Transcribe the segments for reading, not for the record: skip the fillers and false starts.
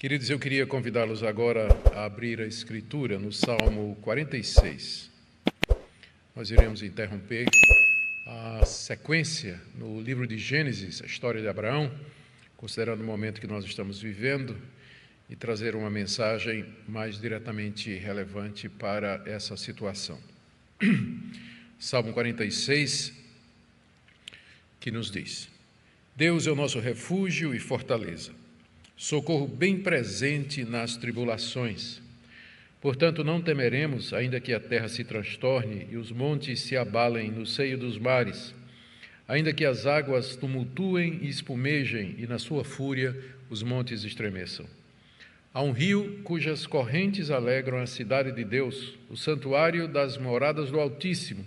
Queridos, eu queria convidá-los agora a abrir a Escritura no Salmo 46. Nós iremos interromper a sequência no livro de Gênesis, a história de Abraão, considerando o momento que nós estamos vivendo, e trazer uma mensagem mais diretamente relevante para essa situação. Salmo 46, que nos diz: Deus é o nosso refúgio e fortaleza, socorro bem presente nas tribulações. Portanto, não temeremos, ainda que a terra se transtorne e os montes se abalem no seio dos mares, ainda que as águas tumultuem e espumejem e na sua fúria os montes estremeçam. Há um rio cujas correntes alegram a cidade de Deus, o santuário das moradas do Altíssimo.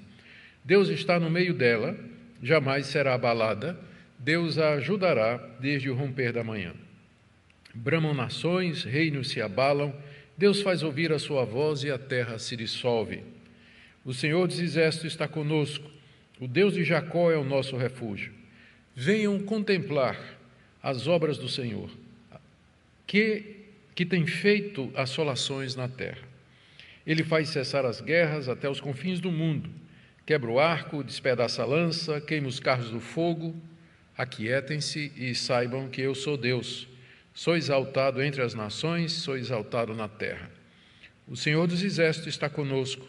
Deus está no meio dela, jamais será abalada, Deus a ajudará desde o romper da manhã. Bramam nações, reinos se abalam, Deus faz ouvir a sua voz e a terra se dissolve. O Senhor dos Exércitos está conosco, o Deus de Jacó é o nosso refúgio. Venham contemplar as obras do Senhor, que tem feito assolações na terra. Ele faz cessar as guerras até os confins do mundo, quebra o arco, despedaça a lança, queima os carros do fogo. Aquietem-se e saibam que eu sou Deus. Sou exaltado entre as nações, sou exaltado na terra. O Senhor dos Exércitos está conosco,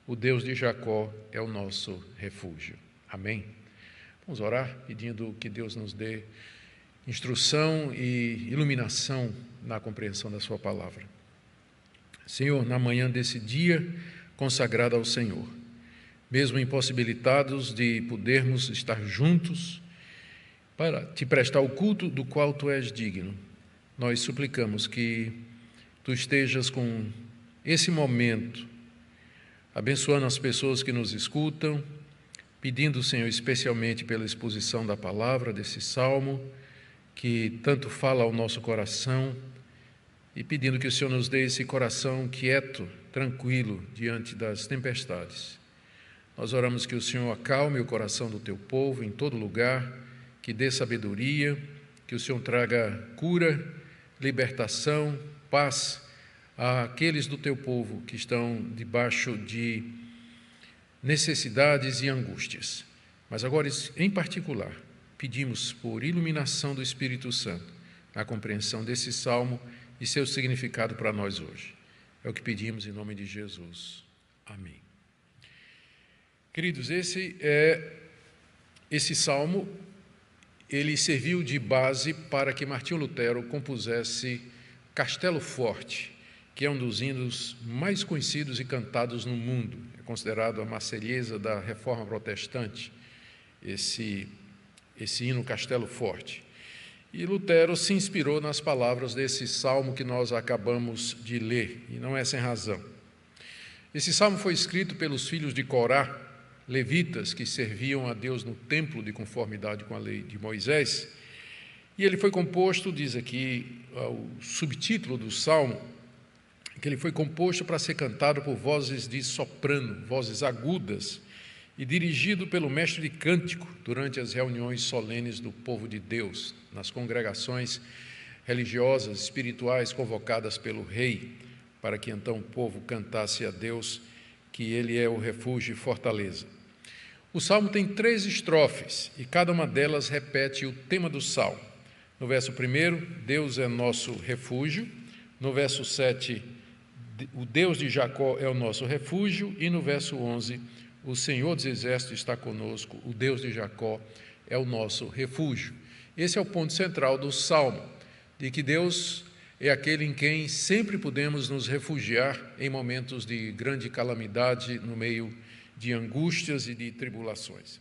o Deus de Jacó é o nosso refúgio. Amém? Vamos orar pedindo que Deus nos dê instrução e iluminação na compreensão da sua palavra. Senhor, na manhã desse dia consagrado ao Senhor, mesmo impossibilitados de podermos estar juntos para te prestar o culto do qual tu és digno, nós suplicamos que tu estejas com esse momento, abençoando as pessoas que nos escutam, pedindo, Senhor, especialmente pela exposição da palavra, desse salmo, que tanto fala ao nosso coração, e pedindo que o Senhor nos dê esse coração quieto, tranquilo, diante das tempestades. Nós oramos que o Senhor acalme o coração do teu povo em todo lugar, que dê sabedoria, que o Senhor traga cura, libertação, paz àqueles do teu povo que estão debaixo de necessidades e angústias. Mas agora, em particular, pedimos por iluminação do Espírito Santo na compreensão desse salmo e seu significado para nós hoje. É o que pedimos em nome de Jesus. Amém. Queridos, esse salmo, ele serviu de base para que Martinho Lutero compusesse Castelo Forte, que é um dos hinos mais conhecidos e cantados no mundo. É considerado a Marselhesa da Reforma Protestante, esse hino Castelo Forte. E Lutero se inspirou nas palavras desse salmo que nós acabamos de ler, e não é sem razão. Esse salmo foi escrito pelos filhos de Corá, levitas que serviam a Deus no templo de conformidade com a lei de Moisés, e ele foi composto, diz aqui o subtítulo do salmo, que ele foi composto para ser cantado por vozes de soprano, vozes agudas, e dirigido pelo mestre de cântico durante as reuniões solenes do povo de Deus, nas congregações religiosas, espirituais convocadas pelo rei, para que então o povo cantasse a Deus, que ele é o refúgio e fortaleza. O salmo tem 3 estrofes, e cada uma delas repete o tema do salmo. No verso 1, Deus é nosso refúgio. No verso 7, o Deus de Jacó é o nosso refúgio. E no verso 11, o Senhor dos Exércitos está conosco, o Deus de Jacó é o nosso refúgio. Esse é o ponto central do salmo, de que Deus é aquele em quem sempre podemos nos refugiar em momentos de grande calamidade, no meio de angústias e de tribulações.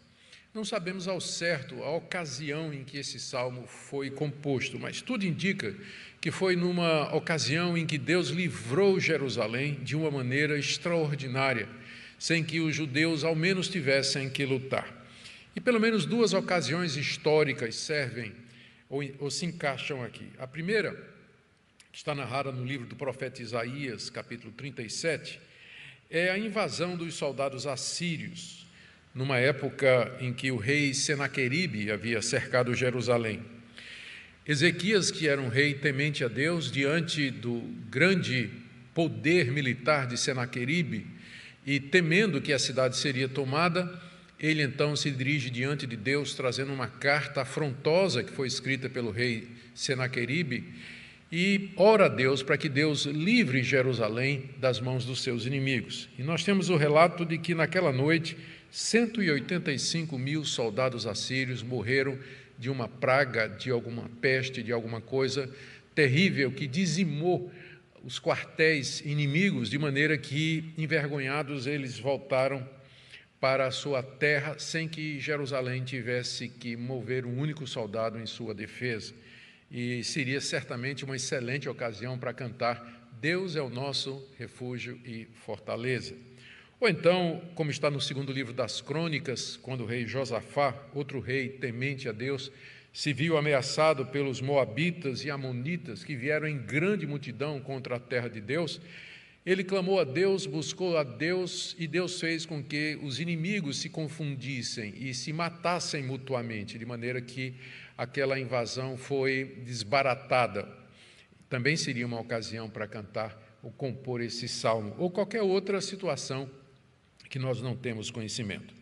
Não sabemos ao certo a ocasião em que esse salmo foi composto, mas tudo indica que foi numa ocasião em que Deus livrou Jerusalém de uma maneira extraordinária, sem que os judeus ao menos tivessem que lutar. E pelo menos 2 ocasiões históricas servem ou se encaixam aqui. A primeira, que está narrada no livro do profeta Isaías, capítulo 37, é a invasão dos soldados assírios, numa época em que o rei Senaqueribe havia cercado Jerusalém. Ezequias, que era um rei temente a Deus, diante do grande poder militar de Senaqueribe e temendo que a cidade seria tomada, ele então se dirige diante de Deus, trazendo uma carta afrontosa que foi escrita pelo rei Senaqueribe e ora a Deus para que Deus livre Jerusalém das mãos dos seus inimigos. E nós temos o relato de que naquela noite 185 mil soldados assírios morreram de uma praga, de alguma peste, de alguma coisa terrível que dizimou os quartéis inimigos, de maneira que, envergonhados, eles voltaram para a sua terra sem que Jerusalém tivesse que mover um único soldado em sua defesa. E seria certamente uma excelente ocasião para cantar Deus é o nosso refúgio e fortaleza. Ou então, como está no segundo livro das Crônicas, quando o rei Josafá, outro rei temente a Deus, se viu ameaçado pelos moabitas e amonitas que vieram em grande multidão contra a terra de Deus, ele clamou a Deus, buscou a Deus e Deus fez com que os inimigos se confundissem e se matassem mutuamente, de maneira que aquela invasão foi desbaratada. Também seria uma ocasião para cantar ou compor esse salmo, ou qualquer outra situação que nós não temos conhecimento.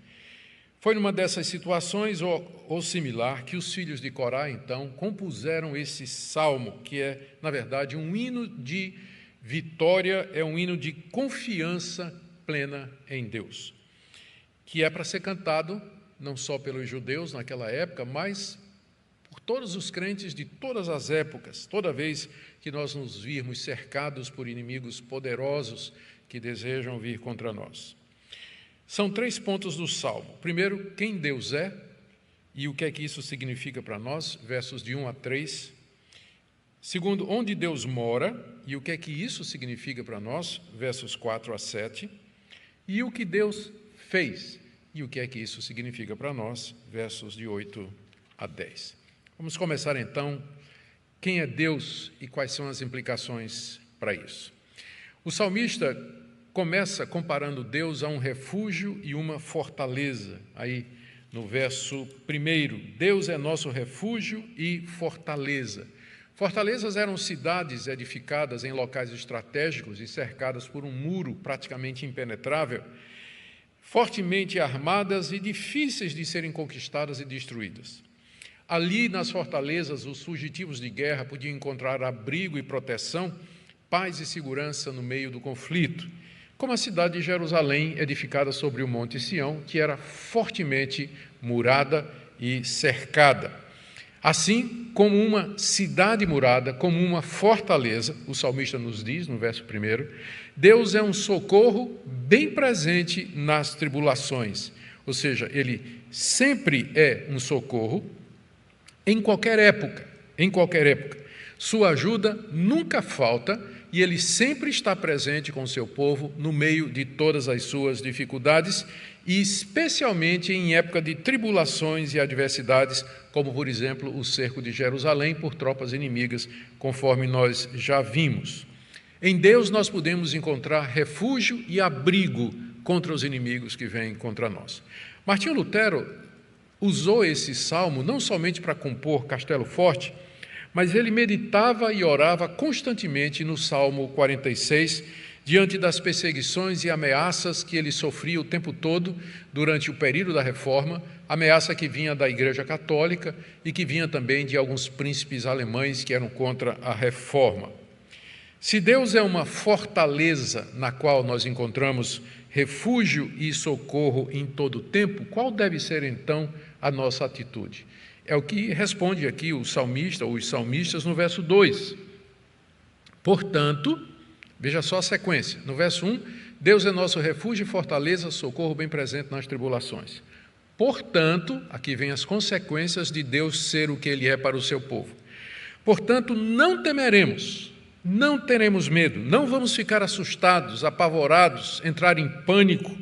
Foi numa dessas situações, ou similar, que os filhos de Corá, então, compuseram esse salmo, que é, na verdade, um hino de vitória, é um hino de confiança plena em Deus, que é para ser cantado não só pelos judeus naquela época, mas por todos os crentes de todas as épocas, toda vez que nós nos virmos cercados por inimigos poderosos que desejam vir contra nós. São 3 pontos do Salmo. Primeiro, quem Deus é e o que é que isso significa para nós, versos de 1 a 3. Segundo, onde Deus mora e o que é que isso significa para nós, versos 4 a 7. E o que Deus fez e o que é que isso significa para nós, versos de 8 a 10. Vamos começar então, quem é Deus e quais são as implicações para isso. O salmista começa comparando Deus a um refúgio e uma fortaleza. Aí, no verso 1, Deus é nosso refúgio e fortaleza. Fortalezas eram cidades edificadas em locais estratégicos e cercadas por um muro praticamente impenetrável, fortemente armadas e difíceis de serem conquistadas e destruídas. Ali, nas fortalezas, os fugitivos de guerra podiam encontrar abrigo e proteção, paz e segurança no meio do conflito, como a cidade de Jerusalém, edificada sobre o Monte Sião, que era fortemente murada e cercada. Assim, como uma cidade murada, como uma fortaleza, o salmista nos diz, no verso 1, Deus é um socorro bem presente nas tribulações, ou seja, Ele sempre é um socorro em qualquer época, Sua ajuda nunca falta e Ele sempre está presente com o seu povo no meio de todas as suas dificuldades e especialmente em época de tribulações e adversidades, como, por exemplo, o cerco de Jerusalém por tropas inimigas, conforme nós já vimos. Em Deus nós podemos encontrar refúgio e abrigo contra os inimigos que vêm contra nós. Martinho Lutero usou esse salmo não somente para compor Castelo Forte, mas ele meditava e orava constantemente no Salmo 46, diante das perseguições e ameaças que ele sofria o tempo todo durante o período da Reforma, ameaça que vinha da Igreja Católica e que vinha também de alguns príncipes alemães que eram contra a Reforma. Se Deus é uma fortaleza na qual nós encontramos refúgio e socorro em todo o tempo, qual deve ser então a nossa atitude? É o que responde aqui o salmista, ou os salmistas, no verso 2. Portanto, veja só a sequência. No verso 1, Deus é nosso refúgio e fortaleza, socorro bem presente nas tribulações. Portanto, aqui vem as consequências de Deus ser o que Ele é para o seu povo. Portanto, não temeremos, não teremos medo, não vamos ficar assustados, apavorados, entrar em pânico,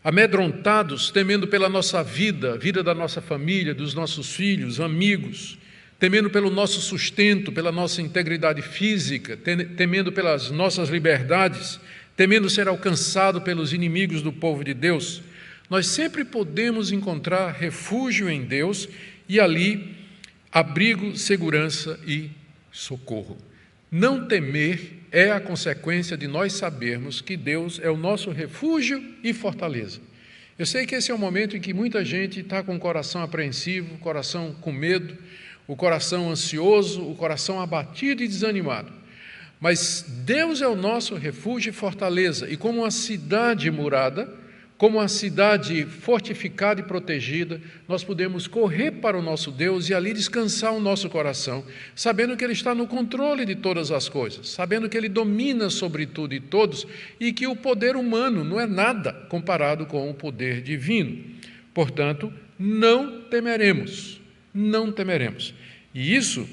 amedrontados, temendo pela nossa vida, a vida da nossa família, dos nossos filhos, amigos, temendo pelo nosso sustento, pela nossa integridade física, temendo pelas nossas liberdades, temendo ser alcançado pelos inimigos do povo de Deus. Nós sempre podemos encontrar refúgio em Deus e ali abrigo, segurança e socorro. Não temer é a consequência de nós sabermos que Deus é o nosso refúgio e fortaleza. Eu sei que esse é um momento em que muita gente está com o coração apreensivo, o coração com medo, o coração ansioso, o coração abatido e desanimado. Mas Deus é o nosso refúgio e fortaleza, e como uma cidade murada, como uma cidade fortificada e protegida, nós podemos correr para o nosso Deus e ali descansar o nosso coração, sabendo que Ele está no controle de todas as coisas, sabendo que Ele domina sobre tudo e todos e que o poder humano não é nada comparado com o poder divino. Portanto, não temeremos, não temeremos. E isso,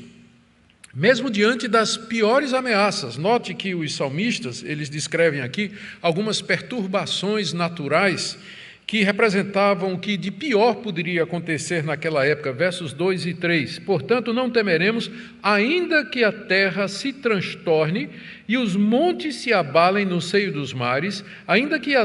mesmo diante das piores ameaças. Note que os salmistas, eles descrevem aqui algumas perturbações naturais que representavam o que de pior poderia acontecer naquela época, versos 2 e 3. Portanto, não temeremos, ainda que a terra se transtorne e os montes se abalem no seio dos mares, ainda que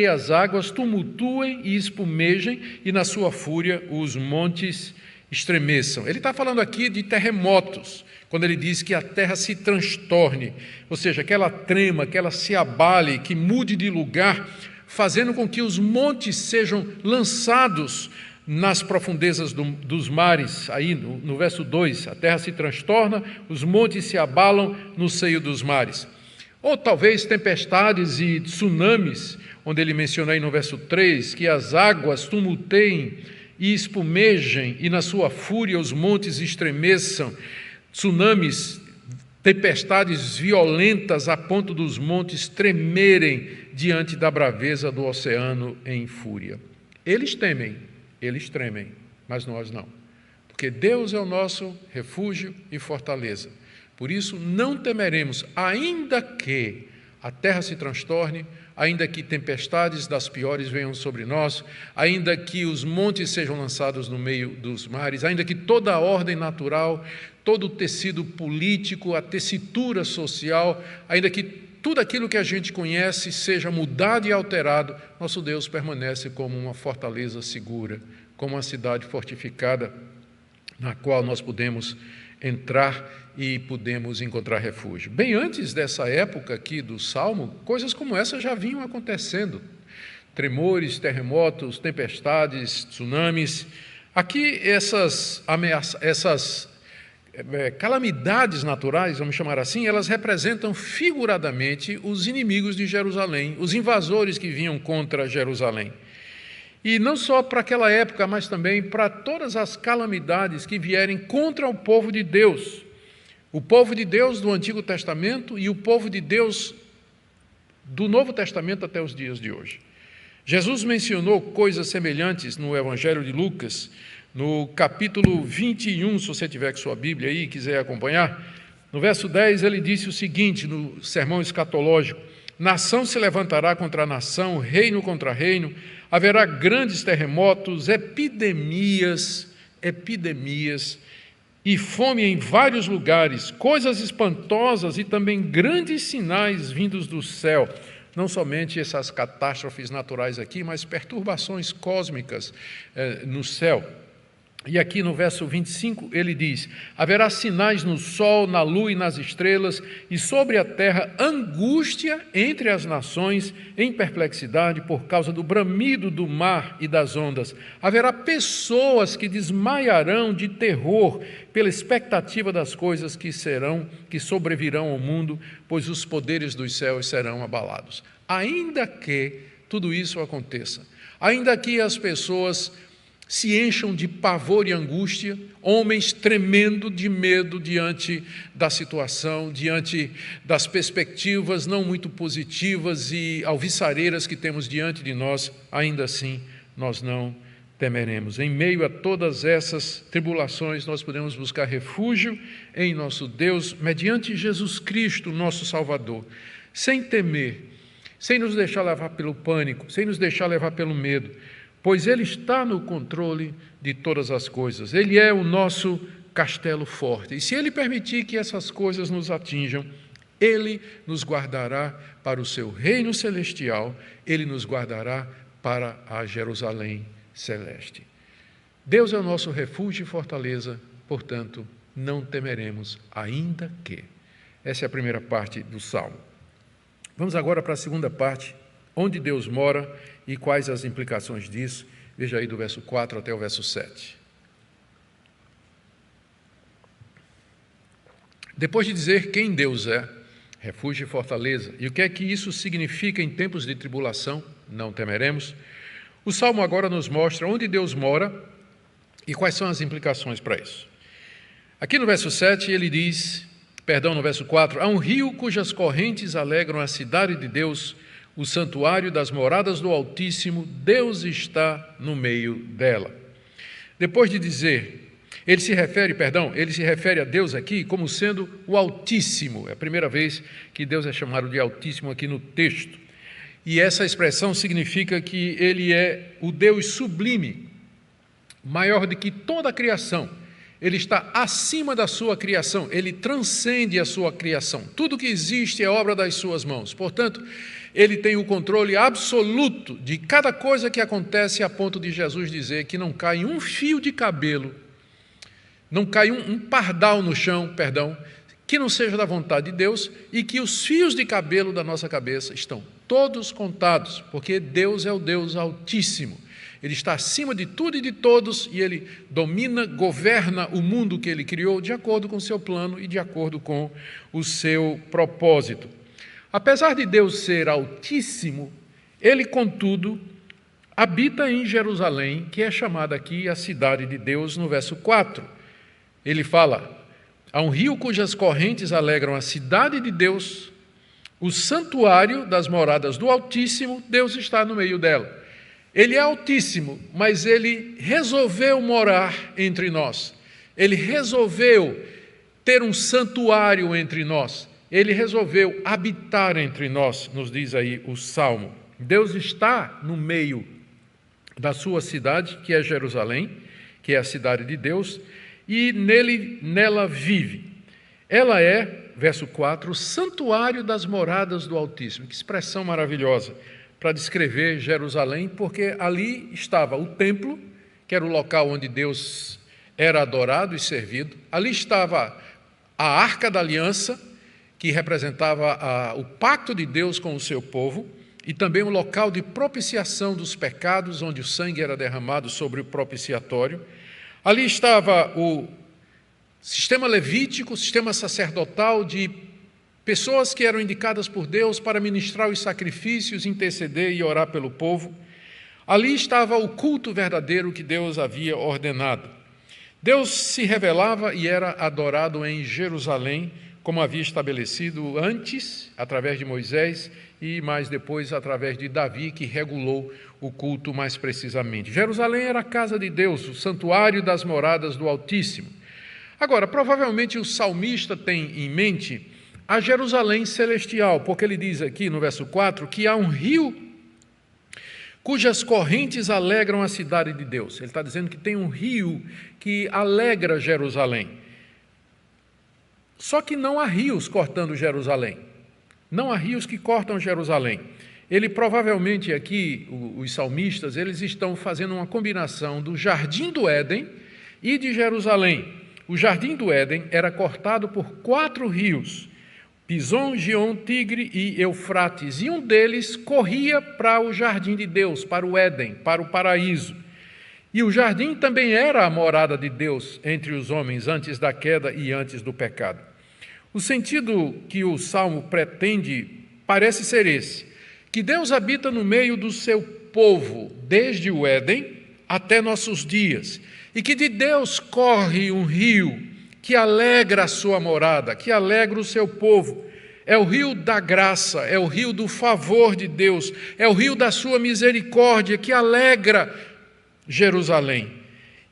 as águas tumultuem e espumejem e na sua fúria os montes estremeçam. Ele está falando aqui de terremotos, quando ele diz que a terra se transtorne, ou seja, que ela trema, que ela se abale, que mude de lugar, fazendo com que os montes sejam lançados nas profundezas dos mares. Aí no verso 2, a terra se transtorna, os montes se abalam no seio dos mares. Ou talvez tempestades e tsunamis, onde ele menciona aí no verso 3, que as águas tumulteiem e espumejem, e na sua fúria os montes estremeçam, tsunamis, tempestades violentas a ponto dos montes tremerem diante da braveza do oceano em fúria. Eles tremem, mas nós não, porque Deus é o nosso refúgio e fortaleza. Por isso não temeremos, ainda que a terra se transtorne, ainda que tempestades das piores venham sobre nós, ainda que os montes sejam lançados no meio dos mares, ainda que toda a ordem natural, todo o tecido político, a tessitura social, ainda que tudo aquilo que a gente conhece seja mudado e alterado, nosso Deus permanece como uma fortaleza segura, como uma cidade fortificada, na qual nós podemos entrar e podemos encontrar refúgio. Bem antes dessa época aqui do Salmo, coisas como essa já vinham acontecendo. Tremores, terremotos, tempestades, tsunamis. Aqui essas calamidades naturais, vamos chamar assim, elas representam figuradamente os inimigos de Jerusalém, os invasores que vinham contra Jerusalém. E não só para aquela época, mas também para todas as calamidades que vierem contra o povo de Deus. O povo de Deus do Antigo Testamento e o povo de Deus do Novo Testamento até os dias de hoje. Jesus mencionou coisas semelhantes no Evangelho de Lucas, no capítulo 21, se você tiver com sua Bíblia aí e quiser acompanhar. No verso 10 ele disse o seguinte, no sermão escatológico: nação se levantará contra nação, reino contra reino, haverá grandes terremotos, epidemias e fome em vários lugares, coisas espantosas e também grandes sinais vindos do céu. Não somente essas catástrofes naturais aqui, mas perturbações cósmicas no céu. E aqui no verso 25 ele diz: haverá sinais no sol, na lua e nas estrelas, e sobre a terra angústia entre as nações, em perplexidade por causa do bramido do mar e das ondas. Haverá pessoas que desmaiarão de terror pela expectativa das coisas que sobrevirão ao mundo, pois os poderes dos céus serão abalados. Ainda que tudo isso aconteça, ainda que as pessoas se encham de pavor e angústia, homens tremendo de medo diante da situação, diante das perspectivas não muito positivas e alviçareiras que temos diante de nós, ainda assim nós não temeremos. Em meio a todas essas tribulações, nós podemos buscar refúgio em nosso Deus, mediante Jesus Cristo, nosso Salvador, sem temer, sem nos deixar levar pelo pânico, sem nos deixar levar pelo medo, pois Ele está no controle de todas as coisas. Ele é o nosso castelo forte. E se Ele permitir que essas coisas nos atinjam, Ele nos guardará para o seu reino celestial, Ele nos guardará para a Jerusalém celeste. Deus é o nosso refúgio e fortaleza, portanto, não temeremos, ainda que. Essa é a primeira parte do Salmo. Vamos agora para a segunda parte, onde Deus mora e quais as implicações disso. Veja aí do verso 4 até o verso 7. Depois de dizer quem Deus é, refúgio e fortaleza, e o que é que isso significa em tempos de tribulação, não temeremos, o Salmo agora nos mostra onde Deus mora e quais são as implicações para isso. Aqui no verso 7 ele diz, no verso 4, há um rio cujas correntes alegram a cidade de Deus, o santuário das moradas do Altíssimo, Deus está no meio dela. Depois de dizer, ele se refere a Deus aqui como sendo o Altíssimo. É a primeira vez que Deus é chamado de Altíssimo aqui no texto. E essa expressão significa que ele é o Deus sublime, maior do que toda a criação. Ele está acima da sua criação, ele transcende a sua criação. Tudo que existe é obra das suas mãos. Portanto, ele tem o controle absoluto de cada coisa que acontece, a ponto de Jesus dizer que não cai um fio de cabelo, não cai um pardal no chão, que não seja da vontade de Deus, e que os fios de cabelo da nossa cabeça estão todos contados, porque Deus é o Deus Altíssimo. Ele está acima de tudo e de todos, e ele domina, governa o mundo que ele criou de acordo com o seu plano e de acordo com o seu propósito. Apesar de Deus ser Altíssimo, ele, contudo, habita em Jerusalém, que é chamada aqui a cidade de Deus, no verso 4. Ele fala, há um rio cujas correntes alegram a cidade de Deus, o santuário das moradas do Altíssimo, Deus está no meio dela. Ele é Altíssimo, mas ele resolveu morar entre nós. Ele resolveu ter um santuário entre nós. Ele resolveu habitar entre nós, nos diz aí o Salmo. Deus está no meio da sua cidade, que é Jerusalém, que é a cidade de Deus, e nela vive. Ela é, verso 4, o santuário das moradas do Altíssimo. Que expressão maravilhosa para descrever Jerusalém, porque ali estava o templo, que era o local onde Deus era adorado e servido. Ali estava a Arca da Aliança, que representava o pacto de Deus com o seu povo, e também um local de propiciação dos pecados, onde o sangue era derramado sobre o propiciatório. Ali estava o sistema levítico, o sistema sacerdotal de pessoas que eram indicadas por Deus para ministrar os sacrifícios, interceder e orar pelo povo. Ali estava o culto verdadeiro que Deus havia ordenado. Deus se revelava e era adorado em Jerusalém, como havia estabelecido antes, através de Moisés, e mais depois através de Davi, que regulou o culto mais precisamente. Jerusalém era a casa de Deus, o santuário das moradas do Altíssimo. Agora, provavelmente o salmista tem em mente a Jerusalém celestial, porque ele diz aqui no verso 4 que há um rio cujas correntes alegram a cidade de Deus. Ele está dizendo que tem um rio que alegra Jerusalém. Só que não há rios cortando Jerusalém. Não há rios que cortam Jerusalém. Ele provavelmente aqui, os salmistas, eles estão fazendo uma combinação do Jardim do Éden e de Jerusalém. O Jardim do Éden era cortado por 4 rios, Pison, Gion, Tigre e Eufrates, e um deles corria para o Jardim de Deus, para o Éden, para o paraíso. E o jardim também era a morada de Deus entre os homens antes da queda e antes do pecado. O sentido que o Salmo pretende parece ser esse, que Deus habita no meio do seu povo, desde o Éden até nossos dias, e que de Deus corre um rio que alegra a sua morada, que alegra o seu povo. É o rio da graça, é o rio do favor de Deus, é o rio da sua misericórdia que alegra Jerusalém.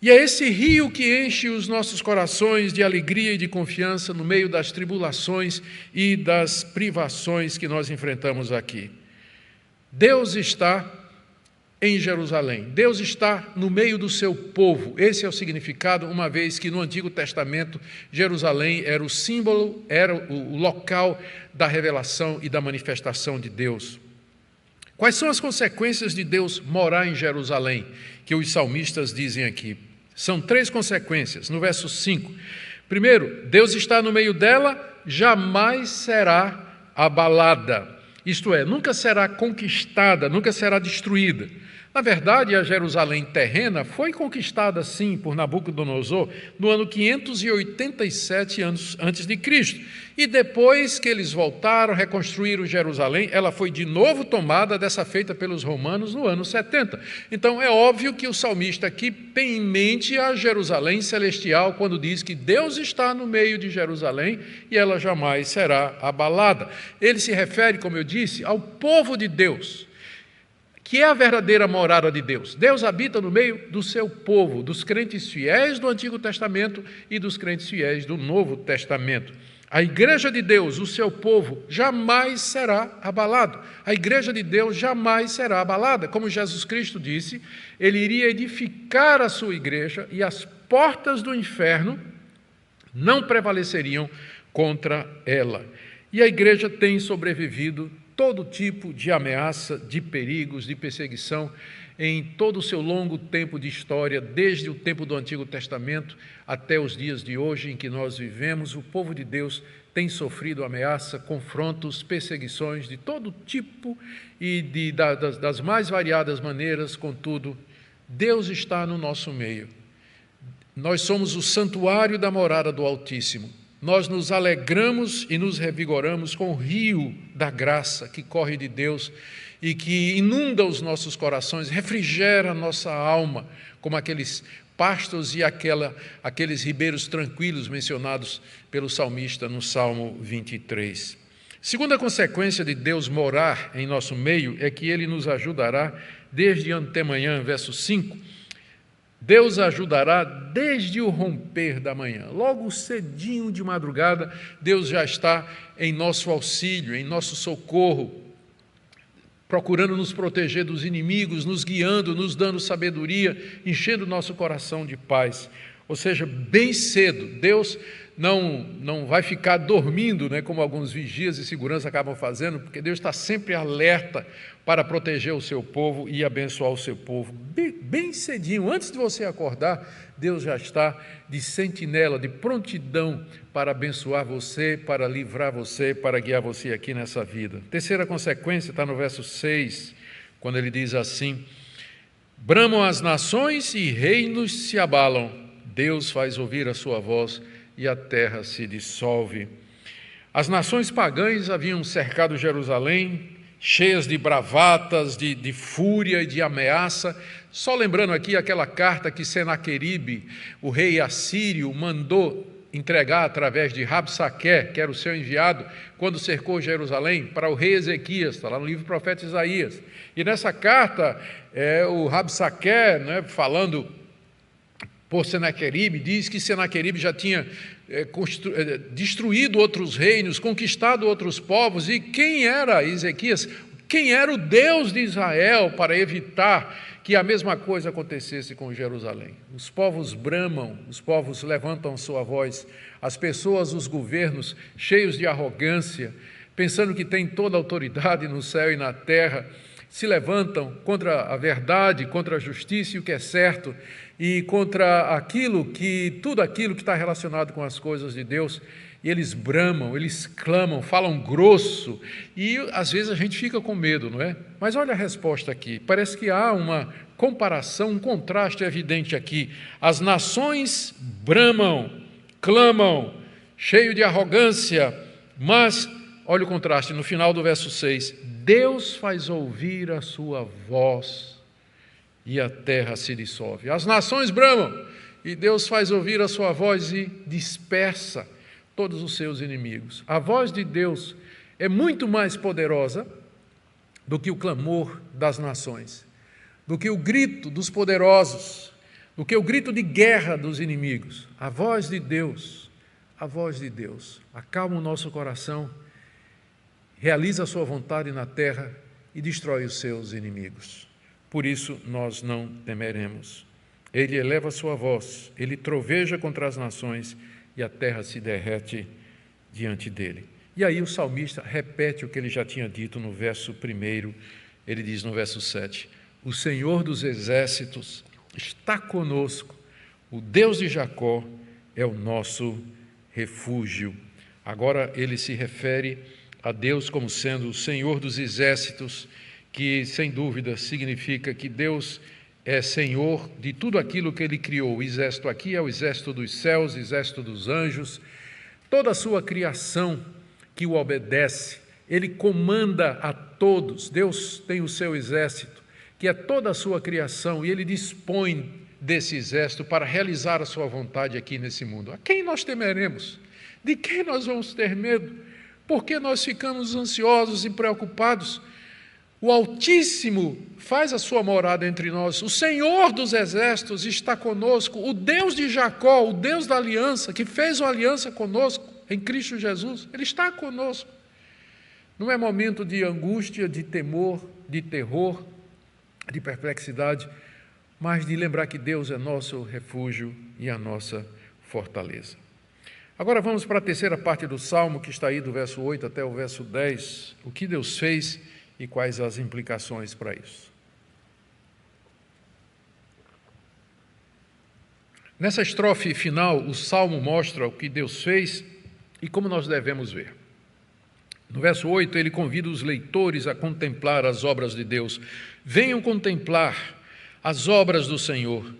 E é esse rio que enche os nossos corações de alegria e de confiança no meio das tribulações e das privações que nós enfrentamos aqui. Deus está em Jerusalém, Deus está no meio do seu povo. Esse é o significado, uma vez que no Antigo Testamento Jerusalém era o símbolo, era o local da revelação e da manifestação de Deus. Quais são as consequências de Deus morar em Jerusalém, que os salmistas dizem aqui? São 3 consequências. No verso 5, primeiro, Deus está no meio dela, jamais será abalada. Isto é, nunca será conquistada, nunca será destruída. Na verdade, a Jerusalém terrena foi conquistada, sim, por Nabucodonosor no ano 587 antes de Cristo. E depois que eles voltaram, reconstruíram Jerusalém, ela foi de novo tomada, dessa feita pelos romanos, no ano 70. Então, é óbvio que o salmista aqui tem em mente a Jerusalém celestial, quando diz que Deus está no meio de Jerusalém e ela jamais será abalada. Ele se refere, como eu disse, ao povo de Deus, que é a verdadeira morada de Deus. Deus habita no meio do seu povo, dos crentes fiéis do Antigo Testamento e dos crentes fiéis do Novo Testamento. A igreja de Deus, o seu povo, jamais será abalado. A igreja de Deus jamais será abalada. Como Jesus Cristo disse, ele iria edificar a sua igreja e as portas do inferno não prevaleceriam contra ela. E a igreja tem sobrevivido todo tipo de ameaça, de perigos, de perseguição em todo o seu longo tempo de história, desde o tempo do Antigo Testamento até os dias de hoje em que nós vivemos. O povo de Deus tem sofrido ameaça, confrontos, perseguições de todo tipo e das mais variadas maneiras. Contudo, Deus está no nosso meio. Nós somos o santuário da morada do Altíssimo. Nós nos alegramos e nos revigoramos com o rio da graça que corre de Deus e que inunda os nossos corações, refrigera a nossa alma, como aqueles pastos e aqueles ribeiros tranquilos mencionados pelo salmista no Salmo 23. Segunda consequência de Deus morar em nosso meio é que Ele nos ajudará desde antemanhã, verso 5, Deus ajudará desde o romper da manhã. Logo cedinho de madrugada, Deus já está em nosso auxílio, em nosso socorro, procurando nos proteger dos inimigos, nos guiando, nos dando sabedoria, enchendo nosso coração de paz. Ou seja, bem cedo, Deus não vai ficar dormindo, né, como alguns vigias e segurança acabam fazendo, porque Deus está sempre alerta para proteger o seu povo e abençoar o seu povo. Bem cedinho, antes de você acordar, Deus já está de sentinela, de prontidão para abençoar você, para livrar você, para guiar você aqui nessa vida. Terceira consequência está no verso 6, quando ele diz assim: bramam as nações e reinos se abalam, Deus faz ouvir a sua voz e a terra se dissolve. As nações pagãs haviam cercado Jerusalém, cheias de bravatas, de fúria e de ameaça. Só lembrando aqui aquela carta que Senaqueribe, o rei assírio, mandou entregar através de Rabsaqué, que era o seu enviado, quando cercou Jerusalém, para o rei Ezequias, está lá no livro do profeta Isaías. E nessa carta, o Rabsaqué, falando por Senaqueribe, diz que Senaqueribe já tinha destruído outros reinos, conquistado outros povos. E quem era Ezequias? Quem era o Deus de Israel para evitar que a mesma coisa acontecesse com Jerusalém? Os povos bramam, os povos levantam sua voz, as pessoas, os governos, cheios de arrogância, pensando que têm toda a autoridade no céu e na terra, se levantam contra a verdade, contra a justiça e o que é certo, e contra tudo aquilo que está relacionado com as coisas de Deus. E eles bramam, eles clamam, falam grosso, e às vezes a gente fica com medo, não é? Mas olha a resposta aqui, parece que há uma comparação, um contraste evidente aqui. As nações bramam, clamam, cheio de arrogância, mas, olha o contraste, no final do verso 6, Deus faz ouvir a sua voz e a terra se dissolve. As nações bramam e Deus faz ouvir a sua voz e dispersa todos os seus inimigos. A voz de Deus é muito mais poderosa do que o clamor das nações, do que o grito dos poderosos, do que o grito de guerra dos inimigos. A voz de Deus acalma o nosso coração, realiza a sua vontade na terra e destrói os seus inimigos. Por isso nós não temeremos. Ele eleva a sua voz, ele troveja contra as nações e a terra se derrete diante dele. E aí o salmista repete o que ele já tinha dito no verso 1, ele diz no verso 7, o Senhor dos exércitos está conosco, O Deus de Jacó é o nosso refúgio. Agora ele se refere a Deus como sendo o Senhor dos exércitos, que sem dúvida significa que Deus é Senhor de tudo aquilo que Ele criou. O exército aqui é o exército dos céus, o exército dos anjos, toda a sua criação que o obedece. Ele comanda a todos. Deus tem o seu exército, que é toda a sua criação, e Ele dispõe desse exército para realizar a sua vontade aqui nesse mundo. A quem nós temeremos? De quem nós vamos ter medo? Por que nós ficamos ansiosos e preocupados? O Altíssimo faz a sua morada entre nós. O Senhor dos exércitos está conosco. O Deus de Jacó, o Deus da aliança, que fez uma aliança conosco em Cristo Jesus, Ele está conosco. Não é momento de angústia, de temor, de terror, de perplexidade, mas de lembrar que Deus é nosso refúgio e a nossa fortaleza. Agora vamos para a terceira parte do Salmo, que está aí do verso 8 até o verso 10. O que Deus fez e quais as implicações para isso. Nessa estrofe final, o Salmo mostra o que Deus fez e como nós devemos ver. No verso 8, ele convida os leitores a contemplar as obras de Deus. Venham contemplar as obras do Senhor,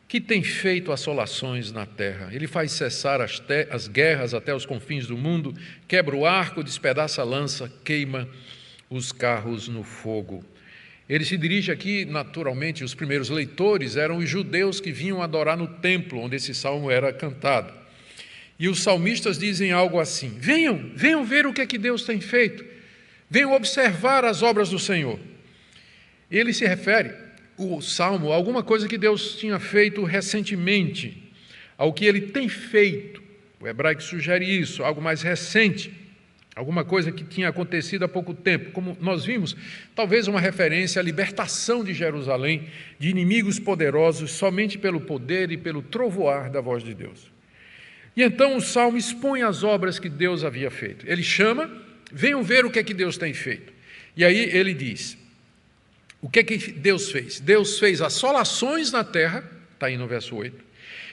que tem feito assolações na terra. Ele faz cessar as guerras até os confins do mundo, quebra o arco, despedaça a lança, queima os carros no fogo. Ele se dirige aqui, naturalmente, os primeiros leitores eram os judeus que vinham adorar no templo, onde esse salmo era cantado. E os salmistas dizem algo assim: venham ver o que é que Deus tem feito, venham observar as obras do Senhor. Ele se refere, o salmo, a alguma coisa que Deus tinha feito recentemente, ao que Ele tem feito. O hebraico sugere isso, algo mais recente, alguma coisa que tinha acontecido há pouco tempo. Como nós vimos, talvez uma referência à libertação de Jerusalém, de inimigos poderosos, somente pelo poder e pelo trovoar da voz de Deus. E então o Salmo expõe as obras que Deus havia feito. Ele chama, venham ver o que é que Deus tem feito. E aí ele diz, o que é que Deus fez? Deus fez assolações na terra, está aí no verso 8.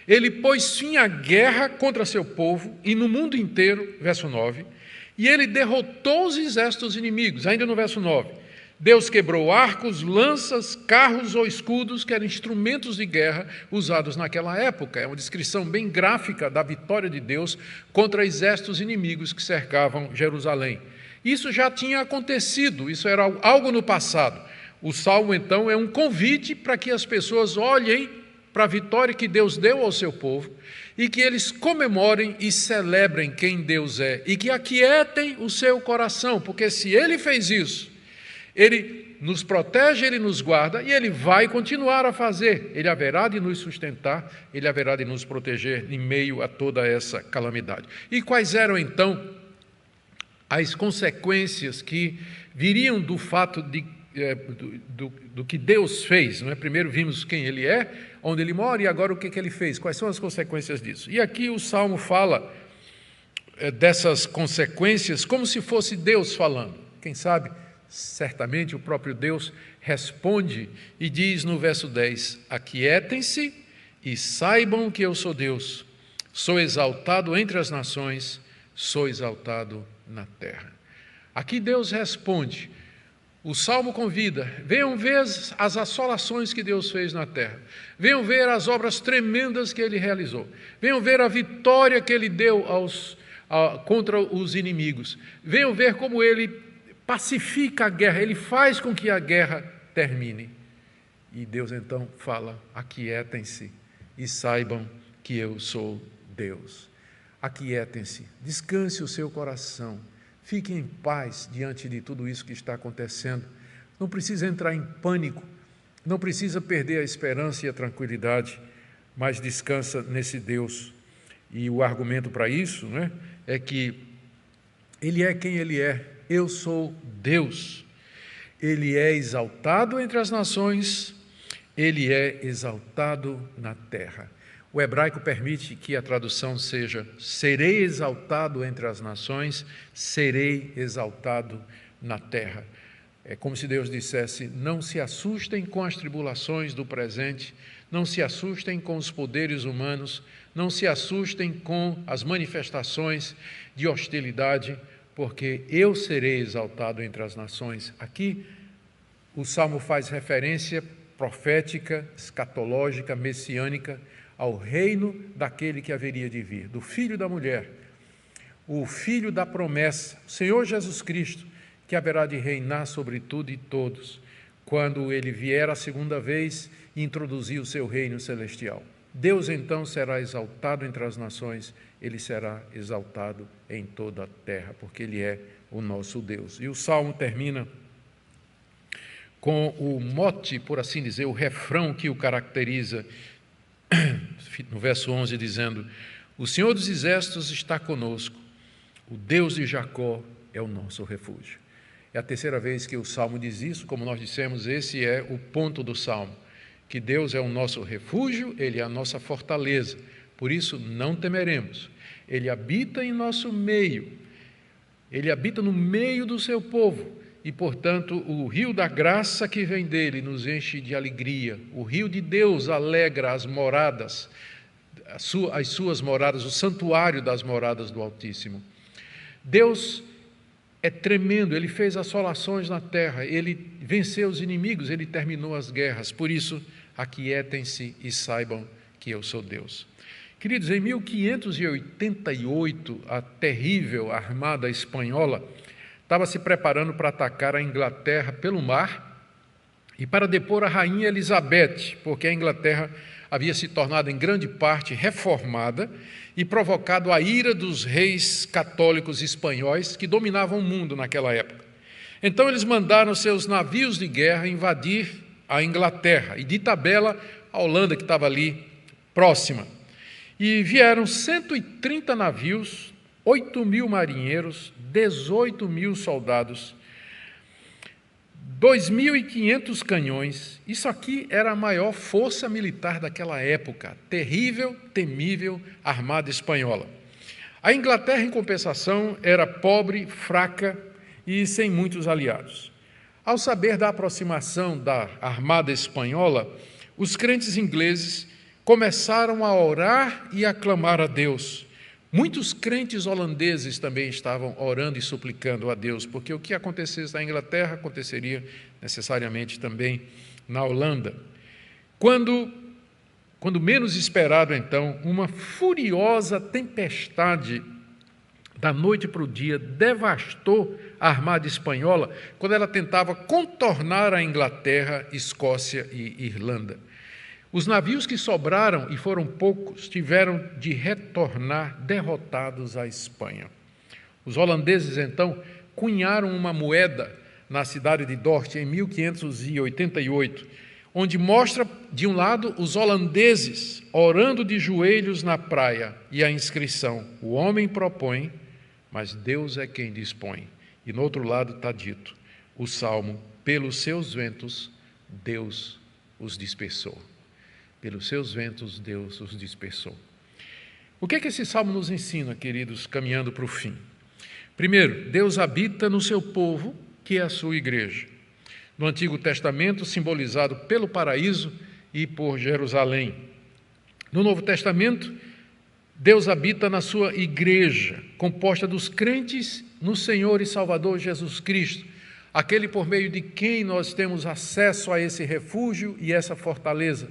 Ele pôs fim à guerra contra seu povo e no mundo inteiro, verso 9. E ele derrotou os exércitos inimigos, ainda no verso 9. Deus quebrou arcos, lanças, carros ou escudos, que eram instrumentos de guerra usados naquela época. É uma descrição bem gráfica da vitória de Deus contra exércitos inimigos que cercavam Jerusalém. Isso já tinha acontecido, isso era algo no passado. O Salmo, então, é um convite para que as pessoas olhem para a vitória que Deus deu ao seu povo e que eles comemorem e celebrem quem Deus é e que aquietem o seu coração, porque se Ele fez isso, Ele nos protege, Ele nos guarda e Ele vai continuar a fazer. Ele haverá de nos sustentar, Ele haverá de nos proteger em meio a toda essa calamidade. E quais eram, então, as consequências que viriam do fato do que Deus fez? Não é? Primeiro vimos quem Ele é, onde Ele mora, e agora o que Ele fez? Quais são as consequências disso? E aqui o Salmo fala dessas consequências como se fosse Deus falando. Quem sabe, certamente o próprio Deus responde e diz no verso 10, aquietem-se e saibam que eu sou Deus, sou exaltado entre as nações, sou exaltado na terra. Aqui Deus responde. O Salmo convida, venham ver as assolações que Deus fez na terra, venham ver as obras tremendas que Ele realizou, venham ver a vitória que Ele deu contra os inimigos, venham ver como Ele pacifica a guerra, Ele faz com que a guerra termine. E Deus então fala, aquietem-se e saibam que eu sou Deus. Aquietem-se, descanse o seu coração. Fique em paz diante de tudo isso que está acontecendo. Não precisa entrar em pânico, não precisa perder a esperança e a tranquilidade, mas descansa nesse Deus. E o argumento para isso, né, é que Ele é quem Ele é. Eu sou Deus. Ele é exaltado entre as nações, Ele é exaltado na terra. O hebraico permite que a tradução seja, serei exaltado entre as nações, serei exaltado na terra. É como se Deus dissesse: não se assustem com as tribulações do presente, não se assustem com os poderes humanos, não se assustem com as manifestações de hostilidade, porque eu serei exaltado entre as nações. Aqui o Salmo faz referência profética, escatológica, messiânica, ao reino daquele que haveria de vir, do Filho da mulher, o Filho da promessa, o Senhor Jesus Cristo, que haverá de reinar sobre tudo e todos, quando ele vier a segunda vez e introduzir o seu reino celestial. Deus então será exaltado entre as nações, ele será exaltado em toda a terra, porque ele é o nosso Deus. E o Salmo termina com o mote, por assim dizer, o refrão que o caracteriza, no verso 11, dizendo: o Senhor dos Exércitos está conosco, o Deus de Jacó é o nosso refúgio. É a terceira vez que o Salmo diz isso. Como nós dissemos, esse é o ponto do Salmo, que Deus é o nosso refúgio, ele é a nossa fortaleza, por isso não temeremos. Ele habita em nosso meio, ele habita no meio do seu povo, e, portanto, o rio da graça que vem dele nos enche de alegria. O rio de Deus alegra as moradas, as suas moradas, o santuário das moradas do Altíssimo. Deus é tremendo, ele fez assolações na terra, ele venceu os inimigos, ele terminou as guerras. Por isso, aquietem-se e saibam que eu sou Deus. Queridos, em 1588, a terrível armada espanhola estava se preparando para atacar a Inglaterra pelo mar e para depor a rainha Elizabeth, porque a Inglaterra havia se tornado em grande parte reformada e provocado a ira dos reis católicos espanhóis que dominavam o mundo naquela época. Então eles mandaram seus navios de guerra invadir a Inglaterra e, de tabela, a Holanda, que estava ali próxima. E vieram 130 navios, 8.000 marinheiros, 18.000 soldados, 2.500 canhões. Isso aqui era a maior força militar daquela época, terrível, temível armada espanhola. A Inglaterra, em compensação, era pobre, fraca e sem muitos aliados. Ao saber da aproximação da armada espanhola, os crentes ingleses começaram a orar e a clamar a Deus. Muitos crentes holandeses também estavam orando e suplicando a Deus, porque o que acontecesse na Inglaterra aconteceria necessariamente também na Holanda. Quando menos esperado, então, uma furiosa tempestade da noite para o dia devastou a armada espanhola, quando ela tentava contornar a Inglaterra, Escócia e Irlanda. Os navios que sobraram, e foram poucos, tiveram de retornar derrotados à Espanha. Os holandeses, então, cunharam uma moeda na cidade de Dort, em 1588, onde mostra, de um lado, os holandeses orando de joelhos na praia, e a inscrição: o homem propõe, mas Deus é quem dispõe. E no outro lado está dito o salmo: pelos seus ventos, Deus os dispersou. Pelos seus ventos, Deus os dispersou. O que é que esse salmo nos ensina, queridos, caminhando para o fim? Primeiro, Deus habita no seu povo, que é a sua igreja. No Antigo Testamento, simbolizado pelo paraíso e por Jerusalém. No Novo Testamento, Deus habita na sua igreja, composta dos crentes no Senhor e Salvador Jesus Cristo, aquele por meio de quem nós temos acesso a esse refúgio e essa fortaleza.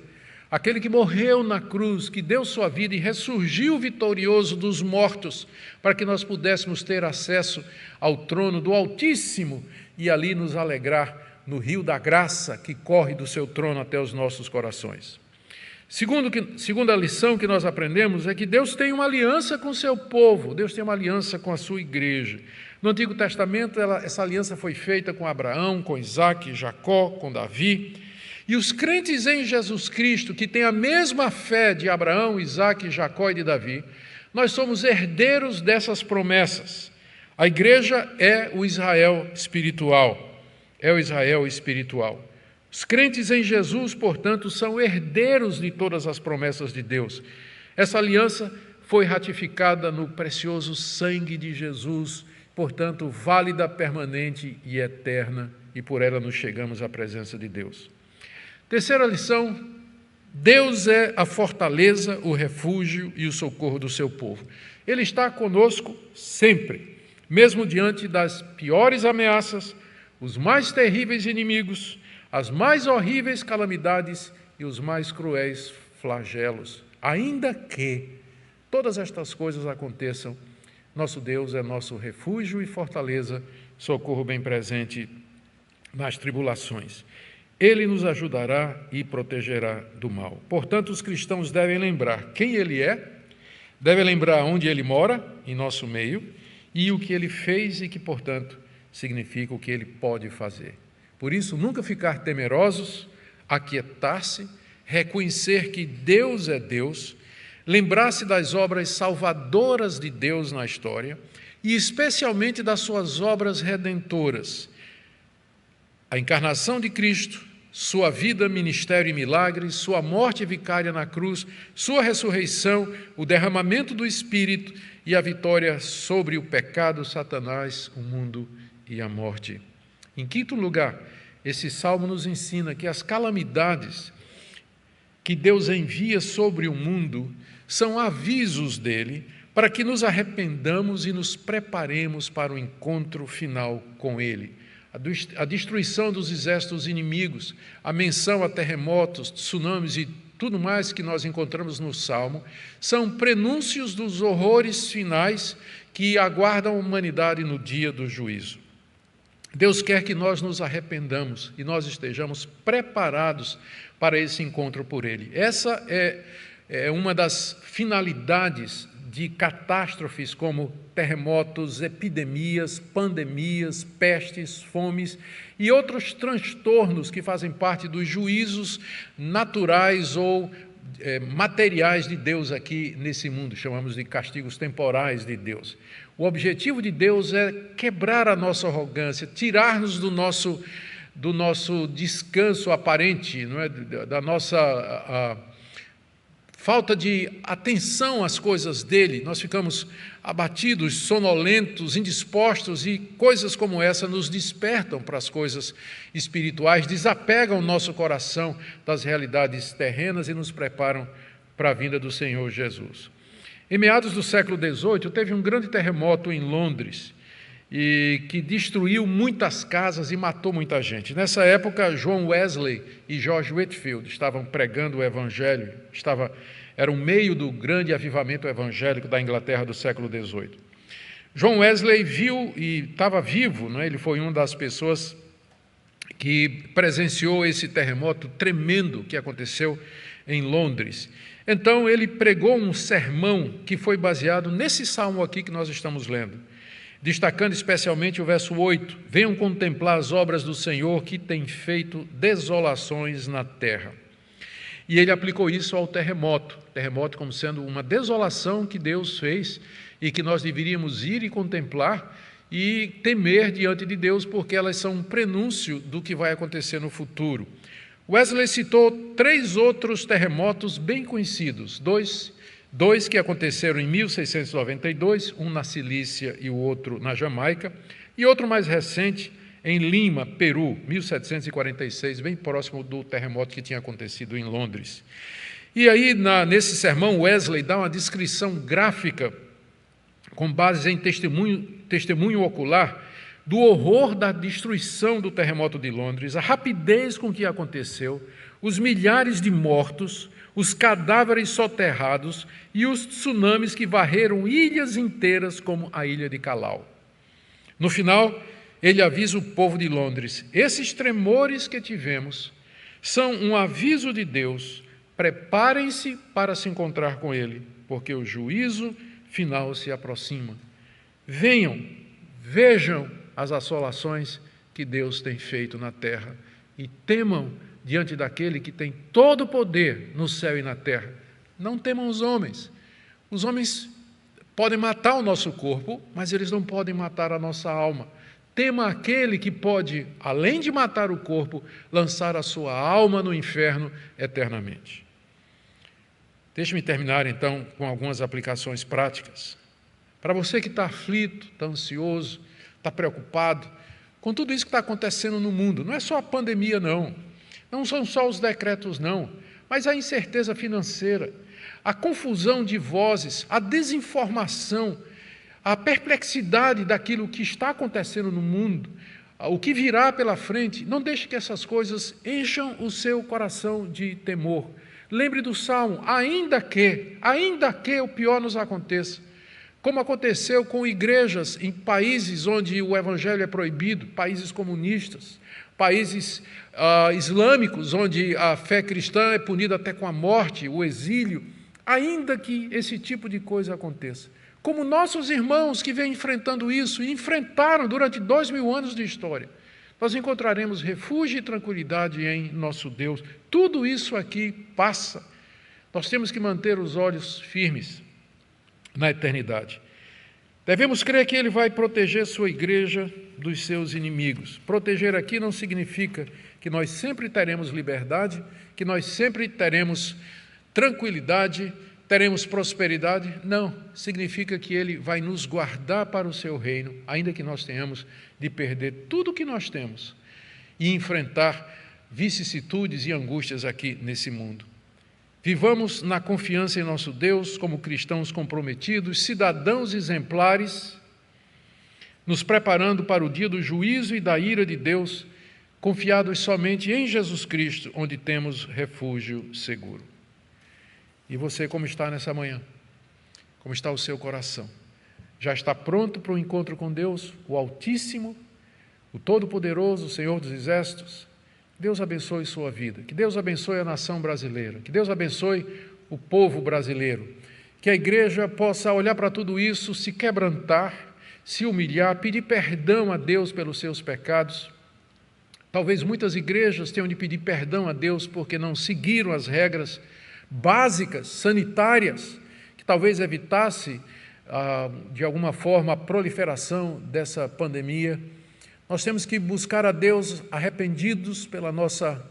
Aquele que morreu na cruz, que deu sua vida e ressurgiu vitorioso dos mortos, para que nós pudéssemos ter acesso ao trono do Altíssimo e ali nos alegrar no rio da graça que corre do seu trono até os nossos corações. Segunda lição que nós aprendemos é que Deus tem uma aliança com o seu povo, Deus tem uma aliança com a sua igreja. No Antigo Testamento, essa aliança foi feita com Abraão, com Isaac, Jacó, com Davi. E os crentes em Jesus Cristo, que têm a mesma fé de Abraão, Isaac, Jacó e de Davi, nós somos herdeiros dessas promessas. A igreja é o Israel espiritual. É o Israel espiritual. Os crentes em Jesus, portanto, são herdeiros de todas as promessas de Deus. Essa aliança foi ratificada no precioso sangue de Jesus, portanto, válida, permanente e eterna e por ela nos chegamos à presença de Deus. Terceira lição: Deus é a fortaleza, o refúgio e o socorro do seu povo. Ele está conosco sempre, mesmo diante das piores ameaças, os mais terríveis inimigos, as mais horríveis calamidades e os mais cruéis flagelos. Ainda que todas estas coisas aconteçam, nosso Deus é nosso refúgio e fortaleza, socorro bem presente nas tribulações. Ele nos ajudará e protegerá do mal. Portanto, os cristãos devem lembrar quem Ele é, devem lembrar onde Ele mora, em nosso meio, e o que Ele fez e que, portanto, significa o que Ele pode fazer. Por isso, nunca ficar temerosos, aquietar-se, reconhecer que Deus é Deus, lembrar-se das obras salvadoras de Deus na história e especialmente das suas obras redentoras. A encarnação de Cristo, sua vida, ministério e milagres, sua morte vicária na cruz, sua ressurreição, o derramamento do Espírito e a vitória sobre o pecado, Satanás, o mundo e a morte. Em quinto lugar, esse salmo nos ensina que as calamidades que Deus envia sobre o mundo são avisos dele para que nos arrependamos e nos preparemos para o encontro final com ele. A destruição dos exércitos inimigos, a menção a terremotos, tsunamis e tudo mais que nós encontramos no Salmo, são prenúncios dos horrores finais que aguardam a humanidade no dia do juízo. Deus quer que nós nos arrependamos e nós estejamos preparados para esse encontro por Ele. Essa é uma das finalidades de catástrofes como terremotos, epidemias, pandemias, pestes, fomes e outros transtornos que fazem parte dos juízos naturais ou materiais de Deus aqui nesse mundo, chamamos de castigos temporais de Deus. O objetivo de Deus é quebrar a nossa arrogância, tirar-nos do nosso descanso aparente, não é? Da nossa falta de atenção às coisas dele. Nós ficamos abatidos, sonolentos, indispostos, e coisas como essa nos despertam para as coisas espirituais, desapegam o nosso coração das realidades terrenas e nos preparam para a vinda do Senhor Jesus. Em meados do século XVIII, teve um grande terremoto em Londres, e que destruiu muitas casas e matou muita gente. Nessa época, John Wesley e George Whitefield estavam pregando o Evangelho, era o meio do grande avivamento evangélico da Inglaterra do século XVIII. John Wesley viu e estava vivo, não é? Ele foi uma das pessoas que presenciou esse terremoto tremendo que aconteceu em Londres. Então, ele pregou um sermão que foi baseado nesse salmo aqui que nós estamos lendo, destacando especialmente o verso 8: venham contemplar as obras do Senhor que tem feito desolações na terra. E ele aplicou isso ao terremoto como sendo uma desolação que Deus fez e que nós deveríamos ir e contemplar e temer diante de Deus, porque elas são um prenúncio do que vai acontecer no futuro. Wesley citou 3 outros terremotos bem conhecidos, dois que aconteceram em 1692, um na Cilícia e o outro na Jamaica, e outro mais recente em Lima, Peru, 1746, bem próximo do terremoto que tinha acontecido em Londres. E aí, nesse sermão, Wesley dá uma descrição gráfica, com base em testemunho ocular, do horror da destruição do terremoto de Londres, a rapidez com que aconteceu, os milhares de mortos, os cadáveres soterrados e os tsunamis que varreram ilhas inteiras como a ilha de Calau. No final, ele avisa o povo de Londres: esses tremores que tivemos são um aviso de Deus, preparem-se para se encontrar com Ele, porque o juízo final se aproxima. Venham, vejam as assolações que Deus tem feito na terra e temam diante daquele que tem todo o poder no céu e na terra. Não temam os homens. Os homens podem matar o nosso corpo, mas eles não podem matar a nossa alma. Tema aquele que pode, além de matar o corpo, lançar a sua alma no inferno eternamente. Deixe-me terminar, então, com algumas aplicações práticas. Para você que está aflito, está ansioso, está preocupado, com tudo isso que está acontecendo no mundo. Não é só a pandemia, não. Não são só os decretos, não. Mas a incerteza financeira, a confusão de vozes, a desinformação, a perplexidade daquilo que está acontecendo no mundo, o que virá pela frente. Não deixe que essas coisas encham o seu coração de temor. Lembre do Salmo, ainda que o pior nos aconteça, como aconteceu com igrejas em países onde o evangelho é proibido, países comunistas, países islâmicos, onde a fé cristã é punida até com a morte, o exílio, ainda que esse tipo de coisa aconteça. Como nossos irmãos que vêm enfrentando isso e enfrentaram durante 2000 anos de história, nós encontraremos refúgio e tranquilidade em nosso Deus. Tudo isso aqui passa. Nós temos que manter os olhos firmes na eternidade. Devemos crer que Ele vai proteger sua igreja dos seus inimigos. Proteger aqui não significa que nós sempre teremos liberdade, que nós sempre teremos tranquilidade, teremos prosperidade. Não, significa que Ele vai nos guardar para o seu reino, ainda que nós tenhamos de perder tudo o que nós temos e enfrentar vicissitudes e angústias aqui nesse mundo. Vivamos na confiança em nosso Deus, como cristãos comprometidos, cidadãos exemplares, nos preparando para o dia do juízo e da ira de Deus, confiados somente em Jesus Cristo, onde temos refúgio seguro. E você, como está nessa manhã? Como está o seu coração? Já está pronto para o encontro com Deus, o Altíssimo, o Todo-Poderoso, o Senhor dos Exércitos? Deus abençoe sua vida, que Deus abençoe a nação brasileira, que Deus abençoe o povo brasileiro, que a igreja possa olhar para tudo isso, se quebrantar, se humilhar, pedir perdão a Deus pelos seus pecados. Talvez muitas igrejas tenham de pedir perdão a Deus porque não seguiram as regras básicas, sanitárias, que talvez evitasse, de alguma forma, a proliferação dessa pandemia. Nós temos que buscar a Deus arrependidos pela nossa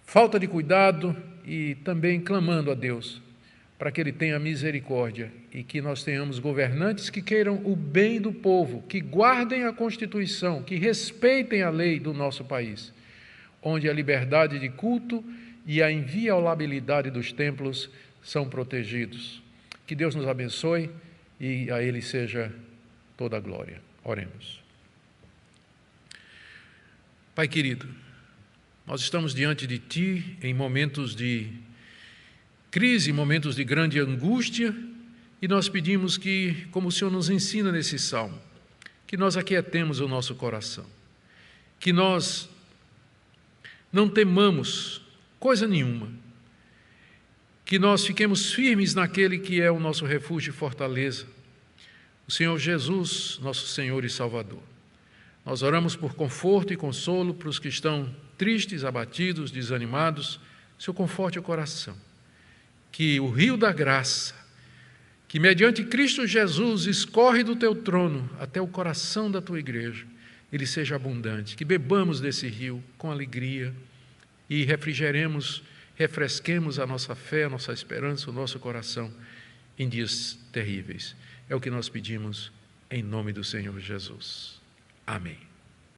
falta de cuidado e também clamando a Deus para que Ele tenha misericórdia e que nós tenhamos governantes que queiram o bem do povo, que guardem a Constituição, que respeitem a lei do nosso país, onde a liberdade de culto e a inviolabilidade dos templos são protegidos. Que Deus nos abençoe e a Ele seja toda a glória. Oremos. Pai querido, nós estamos diante de Ti em momentos de crise, momentos de grande angústia, e nós pedimos que, como o Senhor nos ensina nesse salmo, que nós aquietemos o nosso coração, que nós não temamos coisa nenhuma, que nós fiquemos firmes naquele que é o nosso refúgio e fortaleza, o Senhor Jesus, nosso Senhor e Salvador. Nós oramos por conforto e consolo para os que estão tristes, abatidos, desanimados. Senhor, conforte o coração. Que o rio da graça, que mediante Cristo Jesus escorre do teu trono até o coração da tua igreja, ele seja abundante. Que bebamos desse rio com alegria e refresquemos a nossa fé, a nossa esperança, o nosso coração em dias terríveis. É o que nós pedimos em nome do Senhor Jesus. Amém.